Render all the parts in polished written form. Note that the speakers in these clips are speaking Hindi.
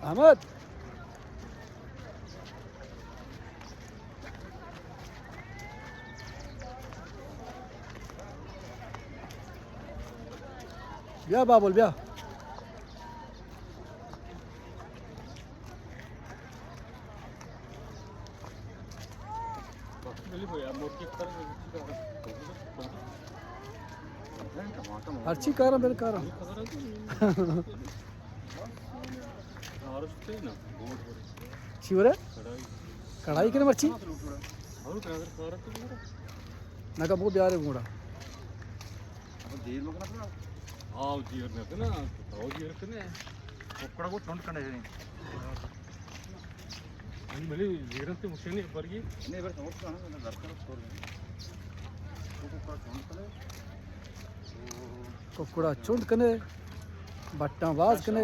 अहमद ब्याह बाबुल ब्याह हरची कारण मेरे कारण शिवर कढ़ाई के मर्ची नका वो ब्याह रे गुड़ा कुकड़ा चुंड कने बट्टा बाज कने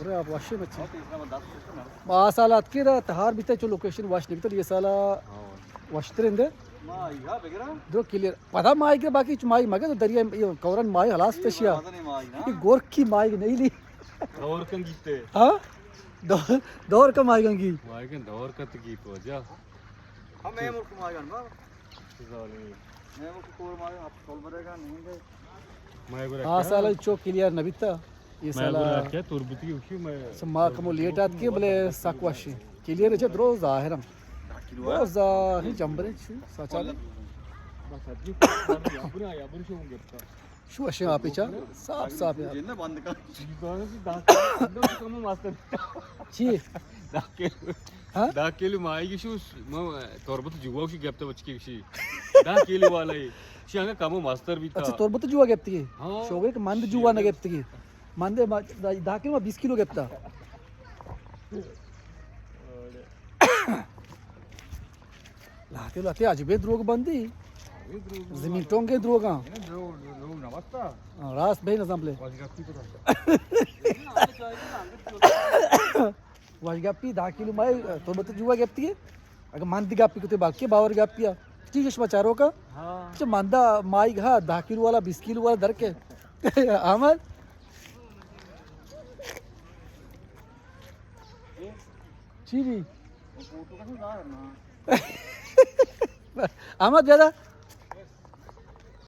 अरे आप वाशी मच्छी सालात किरा तहार बिता चो लोकेशन वाश निकतर ये साला वाशतरेंदे दो क्लियर पता माई के बाकी माई मगे तो दरिया ये कौरन माई हलास तशिया ये गोर की माई नहीं ली दौर का गीते हां दौर का माई गंगी माई के दौर का गीत हो जा हम मैं मुल्क माई गन बा जाले मैं मुल्क कोर माई आप सोल बरेगा नहीं गए मैं बोला हां साला चो क्लियर नबिता ये साला क्या तुरबती उशी मैं समा कमो लेटात के बले साकवाशी क्लियर है द्रोज जाहिरम द्रोज ही जंबरे छु साचाले बस अजी या बुरी शो गेता शू अशे आपेचा साफ साफ यार जिन्ना बंद कर जीवन से दाक कम मास्टर छी दाकेली माई की शू तोरबत जुवा की गेपता बचकी शी दाकेली वाला ही शिंगा कम मास्टर भी था अच्छा तोरबत जुवा गेप्ती हां शोगे के मंद जुवा न गेप्ती मंदे दाके में 20 किलो गेप्ता लाते लाते अजबे द्रोग बंदी जमीन टोंगे द्रोगा नमस्ता रास भाई नजम ले वाजगापी 10 किलो माय तोरबत जुवा गेप्ती अगर मंद गापी कुते बाकी बावर गापिया ठीक है समाचारों का हां अच्छा मंदा माई घा 10 किलो वाला 20 किलो वाला दर के अहमद जी फोटो का ना अहमद ज्यादा